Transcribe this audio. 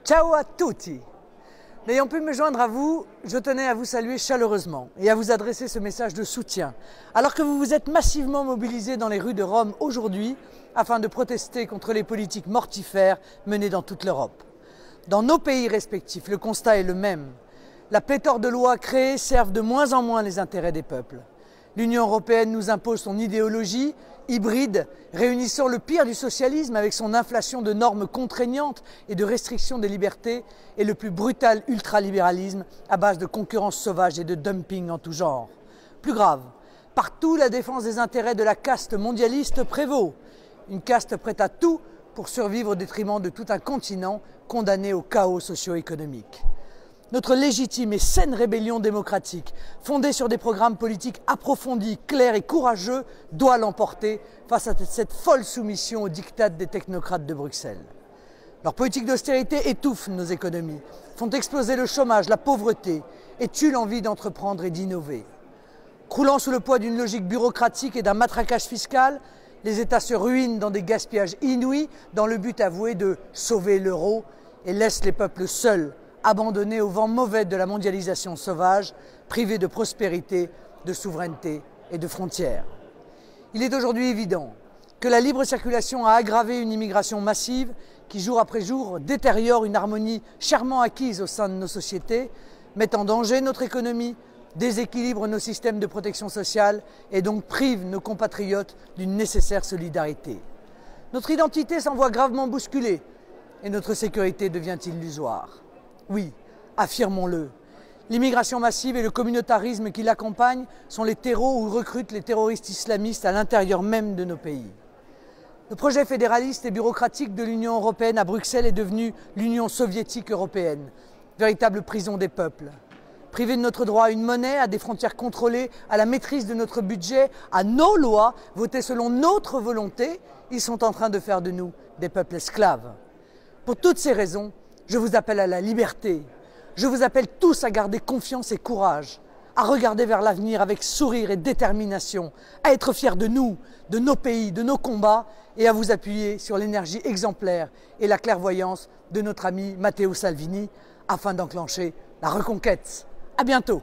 Ciao a tutti! N'ayant pu me joindre à vous, je tenais à vous saluer chaleureusement et à vous adresser ce message de soutien, alors que vous vous êtes massivement mobilisés dans les rues de Rome aujourd'hui afin de protester contre les politiques mortifères menées dans toute l'Europe. Dans nos pays respectifs, le constat est le même. La pléthore de lois créées servent de moins en moins les intérêts des peuples. L'Union européenne nous impose son idéologie hybride, réunissant le pire du socialisme avec son inflation de normes contraignantes et de restrictions des libertés et le plus brutal ultralibéralisme à base de concurrence sauvage et de dumping en tout genre. Plus grave, partout la défense des intérêts de la caste mondialiste prévaut. Une caste prête à tout pour survivre au détriment de tout un continent condamné au chaos socio-économique. Notre légitime et saine rébellion démocratique, fondée sur des programmes politiques approfondis, clairs et courageux, doit l'emporter face à cette folle soumission aux diktats des technocrates de Bruxelles. Leurs politiques d'austérité étouffent nos économies, font exploser le chômage, la pauvreté et tuent l'envie d'entreprendre et d'innover. Croulant sous le poids d'une logique bureaucratique et d'un matraquage fiscal, les États se ruinent dans des gaspillages inouïs dans le but avoué de sauver l'euro et laissent les peuples seuls, abandonnés au vent mauvais de la mondialisation sauvage, privés de prospérité, de souveraineté et de frontières. Il est aujourd'hui évident que la libre circulation a aggravé une immigration massive qui, jour après jour, détériore une harmonie chèrement acquise au sein de nos sociétés, met en danger notre économie, déséquilibre nos systèmes de protection sociale et donc prive nos compatriotes d'une nécessaire solidarité. Notre identité s'en voit gravement bousculée et notre sécurité devient illusoire. Oui, affirmons-le, l'immigration massive et le communautarisme qui l'accompagnent sont les terreaux où recrutent les terroristes islamistes à l'intérieur même de nos pays. Le projet fédéraliste et bureaucratique de l'Union européenne à Bruxelles est devenu l'Union soviétique européenne, véritable prison des peuples. Privés de notre droit à une monnaie, à des frontières contrôlées, à la maîtrise de notre budget, à nos lois, votées selon notre volonté, ils sont en train de faire de nous des peuples esclaves. Pour toutes ces raisons, je vous appelle à la liberté. Je vous appelle tous à garder confiance et courage, à regarder vers l'avenir avec sourire et détermination, à être fiers de nous, de nos pays, de nos combats et à vous appuyer sur l'énergie exemplaire et la clairvoyance de notre ami Matteo Salvini afin d'enclencher la reconquête. À bientôt.